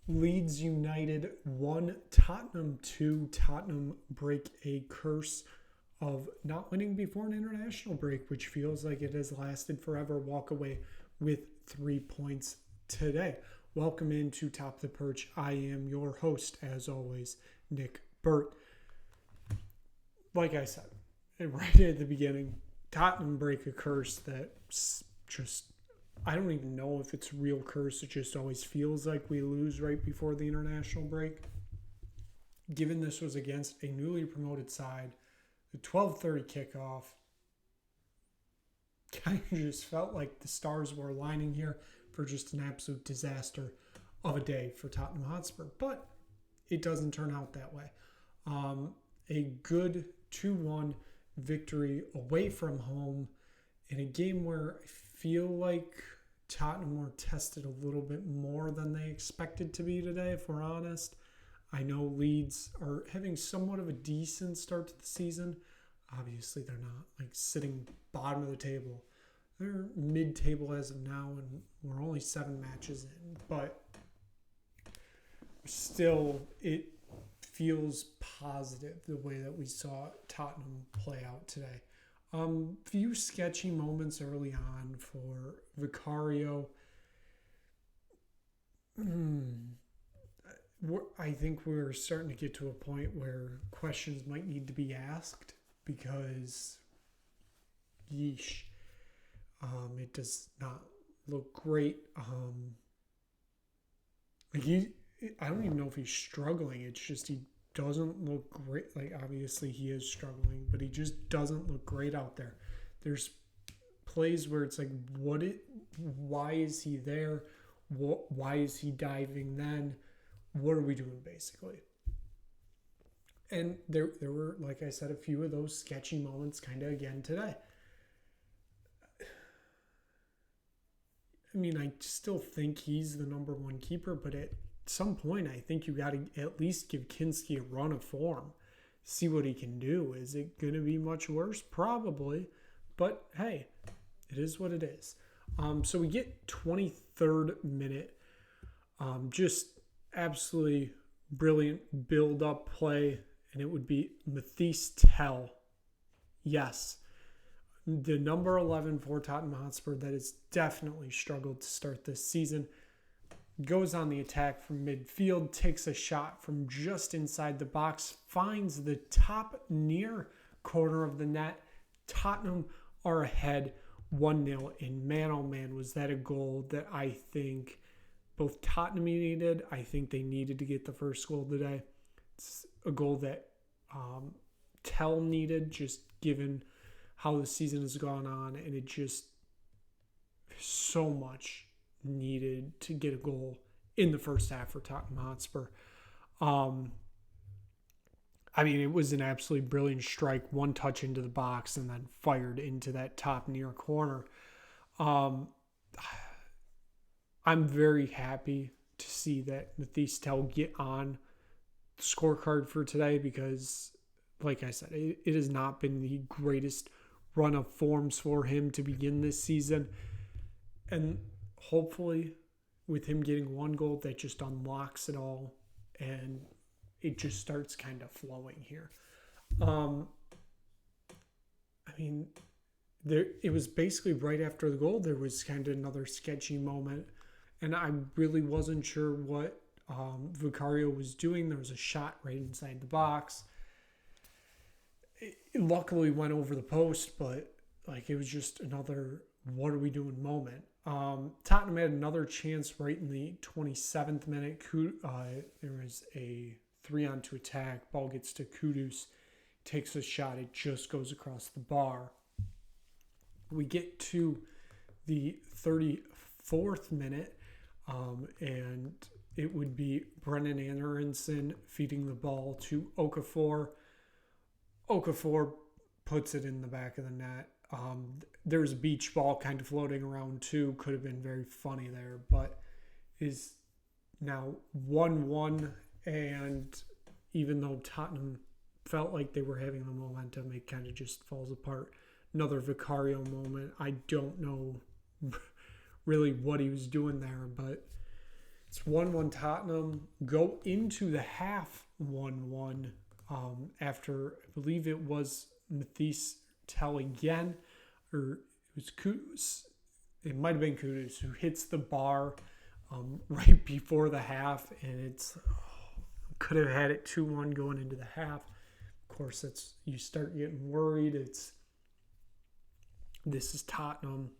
Leeds United 1, Tottenham 2. Tottenham break a curse of not winning before an international break, which feels like it has lasted forever. Walk away with 3 points today. Welcome into Top the Perch. I am your host, as always, Nick Burt. Like I said, right at the beginning, Tottenham break a curse that's just, I don't even know if it's a real curse. It just always feels like we lose right before the international break. Given this was against a newly promoted side, the 12:30 kickoff kind of just felt like the stars were aligning here for just an absolute disaster of a day for Tottenham Hotspur. But it doesn't turn out that way. A good 2-1 victory away from home in a game where I feel like Tottenham were tested a little bit more than they expected to be today, if we're honest. I know Leeds are having somewhat of a decent start to the season. Obviously, they're not like sitting bottom of the table. They're mid-table as of now, and we're only 7 matches in. But still, it feels positive the way that we saw Tottenham play out today. Few sketchy moments early on for Vicario. I think we're starting to get to a point where questions might need to be asked because, yeesh, it does not look great. I don't even know if he's struggling. It's just he doesn't look great. Like, obviously he is struggling, but he just doesn't look great out there. There's plays where it's like, why is he there? Why is he diving then? What are we doing, basically? And there were, like I said, a few of those sketchy moments kind of again today. I mean, I still think he's the number one keeper, but at some point, I think you got to at least give Kinski a run of form. See what he can do. Is it going to be much worse? Probably. But hey, it is what it is. So we get 23rd minute. Just absolutely brilliant build-up play. And it would be Mathis Tell. Yes. The number 11 for Tottenham Hotspur that has definitely struggled to start this season. Goes on the attack from midfield, takes a shot from just inside the box, finds the top near corner of the net. Tottenham are ahead 1-0, and man, oh man, was that a goal that I think both Tottenham needed. I think they needed to get the first goal today. It's a goal that Tell needed, just given how the season has gone on, and it just so much needed to get a goal in the first half for Tottenham Hotspur. I mean, it was an absolutely brilliant strike, one touch into the box and then fired into that top near corner. I'm very happy to see that Mathis Tell get on the scorecard for today because, like I said, it has not been the greatest run of forms for him to begin this season. And hopefully with him getting one goal, that just unlocks it all and it just starts kind of flowing here. I mean, it was basically right after the goal, there was kind of another sketchy moment. And I really wasn't sure what Vicario was doing. There was a shot right inside the box. It luckily went over the post, but like it was just another what are we doing moment. Tottenham had another chance right in the 27th minute. There was a 3-on-2 attack. Ball gets to Kudus, takes a shot. It just goes across the bar. We get to the 34th minute, and it would be Brennan Aronson feeding the ball to Okafor. Okafor puts it in the back of the net. There's a beach ball kind of floating around too. Could have been very funny there, but is now 1-1. And even though Tottenham felt like they were having the momentum, it kind of just falls apart. Another Vicario moment. I don't know really what he was doing there, but It's 1-1 Tottenham. Go into the half 1-1 after, I believe it was Matisse Tell again, or it was Kudus. It might have been Kudus who hits the bar right before the half, and it's could have had it 2-1 going into the half. Of course, you start getting worried. This is Tottenham.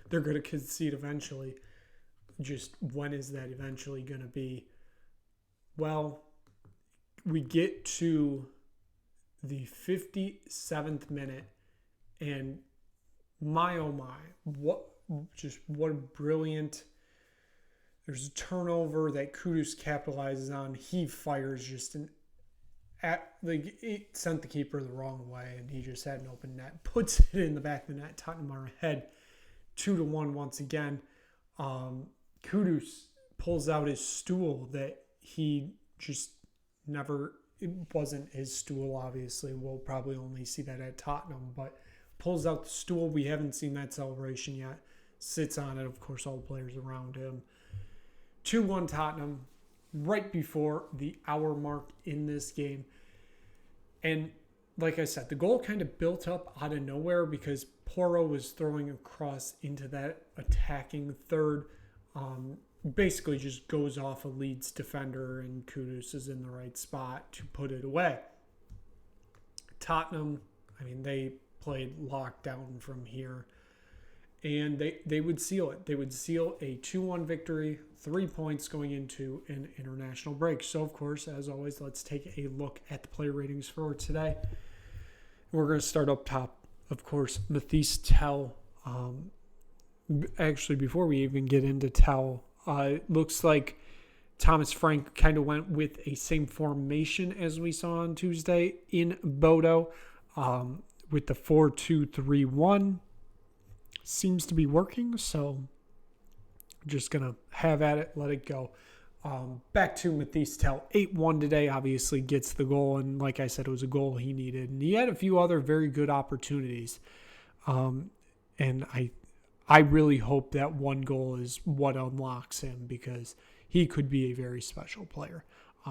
They're going to concede eventually. Just when is that eventually going to be? Well, we get to the 57th minute, and my oh my, what a brilliant. There's a turnover that Kudus capitalizes on. He fires it sent the keeper the wrong way, and he just had an open net. Puts it in the back of the net. Tottenham are ahead 2-1 once again. Kudus pulls out his stool that he just never. It wasn't his stool, obviously. We'll probably only see that at Tottenham, but pulls out the stool. We haven't seen that celebration yet. Sits on it, of course, all the players around him. 2-1 Tottenham, right before the hour mark in this game. And like I said, the goal kind of built up out of nowhere because Porro was throwing across into that attacking third. Basically just goes off a Leeds defender, and Kudus is in the right spot to put it away. Tottenham, they played lockdown from here, and they would seal it. They would seal a 2-1 victory, 3 points going into an international break. So, of course, as always, let's take a look at the player ratings for today. We're going to start up top. Of course, Matisse Tell. Actually, before we even get into Tell, it looks like Thomas Frank kind of went with a same formation as we saw on Tuesday in Bodo with the 4-2-3-1. Seems to be working, so just going to have at it, let it go. Back to Matisse Tell, 8-1 today, obviously gets the goal, and like I said, it was a goal he needed. And he had a few other very good opportunities. And I really hope that one goal is what unlocks him, because he could be a very special player.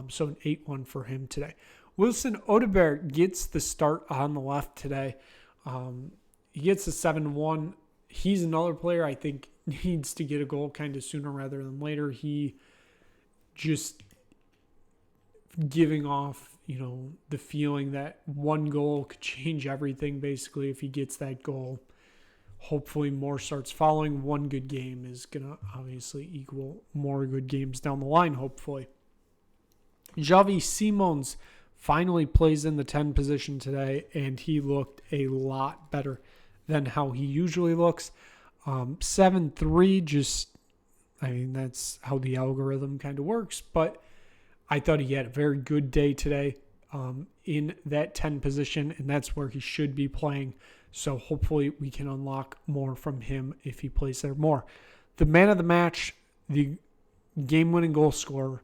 So an 8-1 for him today. Wilson Odobert gets the start on the left today. He gets a 7-1. He's another player I think needs to get a goal kind of sooner rather than later. He just giving off, the feeling that one goal could change everything basically if he gets that goal. Hopefully more starts following. One good game is going to obviously equal more good games down the line, hopefully. Xavi Simons finally plays in the 10 position today, and he looked a lot better than how he usually looks. 7-3, that's how the algorithm kind of works, but I thought he had a very good day today in that 10 position, and that's where he should be playing. So hopefully we can unlock more from him if he plays there more. The man of the match, the game-winning goal scorer,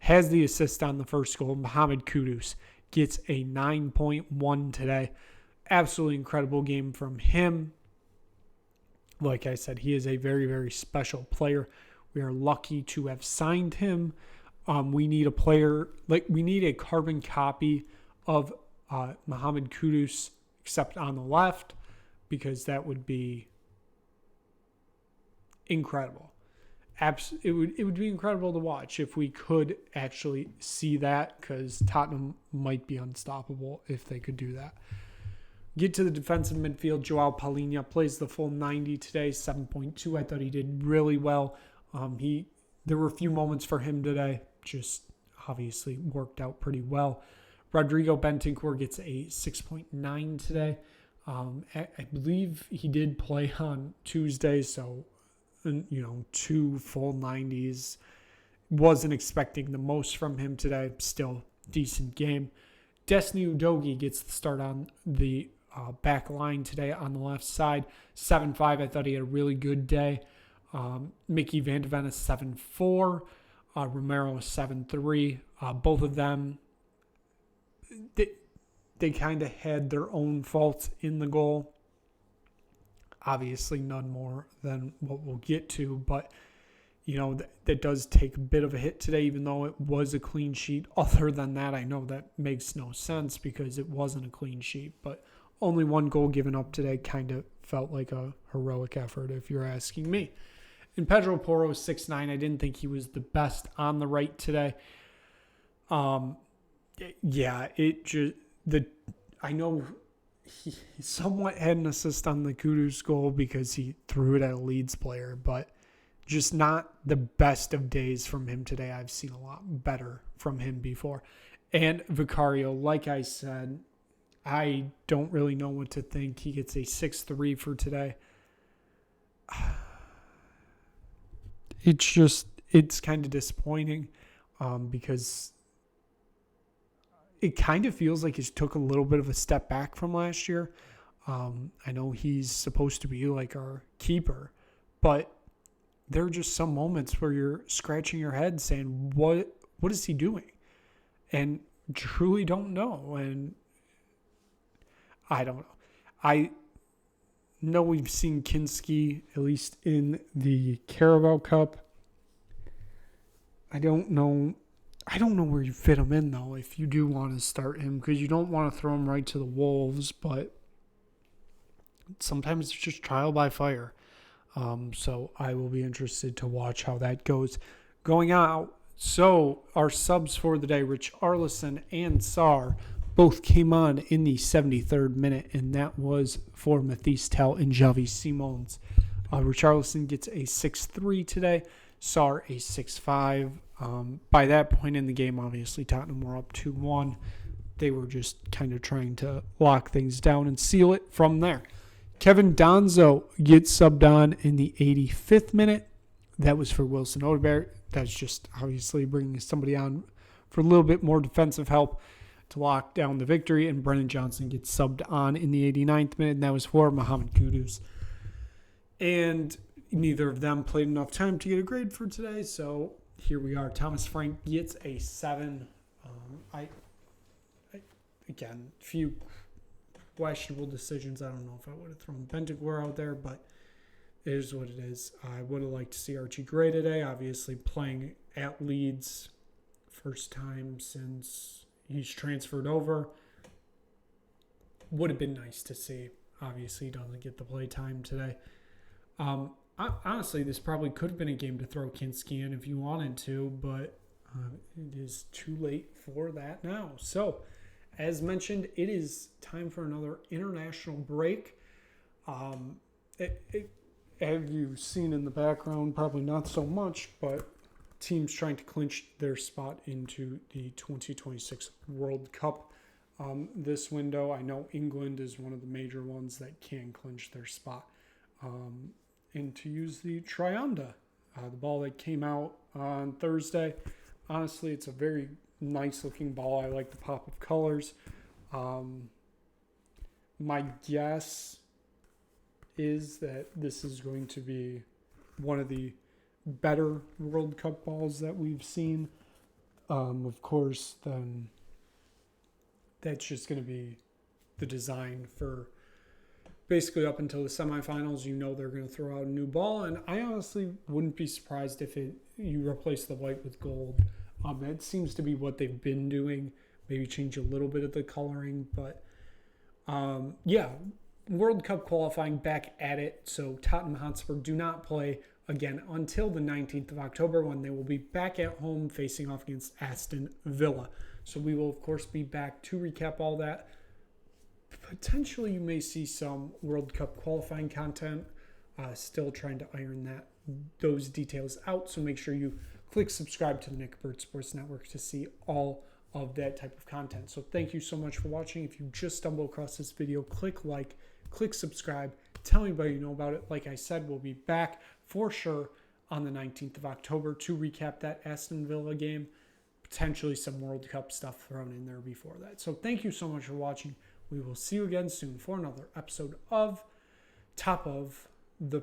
has the assist on the first goal. Mohamed Kudus gets a 9.1 today. Absolutely incredible game from him. Like I said, he is a very, very special player. We are lucky to have signed him. We need a player, we need a carbon copy of Mohamed Kudus, except on the left, because that would be incredible. It would be incredible to watch if we could actually see that, because Tottenham might be unstoppable if they could do that. Get to the defensive midfield. Joao Palhinha plays the full 90 today, 7.2. I thought he did really well. There were a few moments for him today, just obviously worked out pretty well. Rodrigo Bentancur gets a 6.9 today. I believe he did play on Tuesday, so 2 full 90s. Wasn't expecting the most from him today. Still decent game. Destiny Udogie gets the start on the back line today on the left side. 7.5. I thought he had a really good day. Mickey Van de Ven is 7.4. Romero is 7.3. Both of them, they kind of had their own faults in the goal. Obviously, none more than what we'll get to, but that does take a bit of a hit today, even though it was a clean sheet. Other than that, I know that makes no sense because it wasn't a clean sheet, but only one goal given up today kind of felt like a heroic effort, if you're asking me. And Pedro Porro 6'9". I didn't think he was the best on the right today. I know he somewhat had an assist on the Kudus goal because he threw it at a Leeds player, but just not the best of days from him today. I've seen a lot better from him before. And Vicario, like I said, I don't really know what to think. He gets a 6-3 for today. It's kind of disappointing because it kind of feels like he took a little bit of a step back from last year. I know he's supposed to be like our keeper, but there are just some moments where you're scratching your head saying, what is he doing? And truly don't know. And I don't know. I know we've seen Kinski, at least in the Carabao Cup. I don't know where you fit him in, though, if you do want to start him, because you don't want to throw him right to the Wolves, but sometimes it's just trial by fire. So I will be interested to watch how that goes going out. So our subs for the day, Rich Arlison and Sarr, both came on in the 73rd minute, and that was for Mathis Tel and Javi Simons. Rich Arlison gets a 6-3 today, Sarr a 6-5. By that point in the game, obviously, Tottenham were up 2-1. They were just kind of trying to lock things down and seal it from there. Kevin Donzo gets subbed on in the 85th minute. That was for Wilson Odegaard. That's just obviously bringing somebody on for a little bit more defensive help to lock down the victory. And Brennan Johnson gets subbed on in the 89th minute, and that was for Mohamed Kudus. And neither of them played enough time to get a grade for today, so here we are. Thomas Frank gets a 7. Again, few questionable decisions. I don't know if I would have thrown Bentancur out there, but it is what it is. I would have liked to see Archie Gray today, obviously playing at Leeds. First time since he's transferred over. Would have been nice to see. Obviously, he doesn't get the play time today. Honestly, this probably could have been a game to throw Kinski in if you wanted to, but it is too late for that now. So, as mentioned, it is time for another international break. Have you seen in the background? Probably not so much, but teams trying to clinch their spot into the 2026 World Cup this window. I know England is one of the major ones that can clinch their spot. And to use the Trianda, the ball that came out on Thursday. Honestly, it's a very nice looking ball. I like the pop of colors. My guess is that this is going to be one of the better World Cup balls that we've seen. Of course, then that's just going to be the design for basically up until the semifinals. They're going to throw out a new ball, and I honestly wouldn't be surprised if you replace the white with gold. It seems to be what they've been doing. Maybe change a little bit of the coloring, but World Cup qualifying back at it. So Tottenham Hotspur do not play again until the 19th of October, when they will be back at home facing off against Aston Villa. So we will, of course, be back to recap all that. Potentially, you may see some World Cup qualifying content. Still trying to iron those details out. So make sure you click subscribe to the Nick Bird Sports Network to see all of that type of content. So thank you so much for watching. If you just stumble across this video, click like, click subscribe, tell anybody you know about it. Like I said, we'll be back for sure on the 19th of October to recap that Aston Villa game. Potentially some World Cup stuff thrown in there before that. So thank you so much for watching. We will see you again soon for another episode of Top of the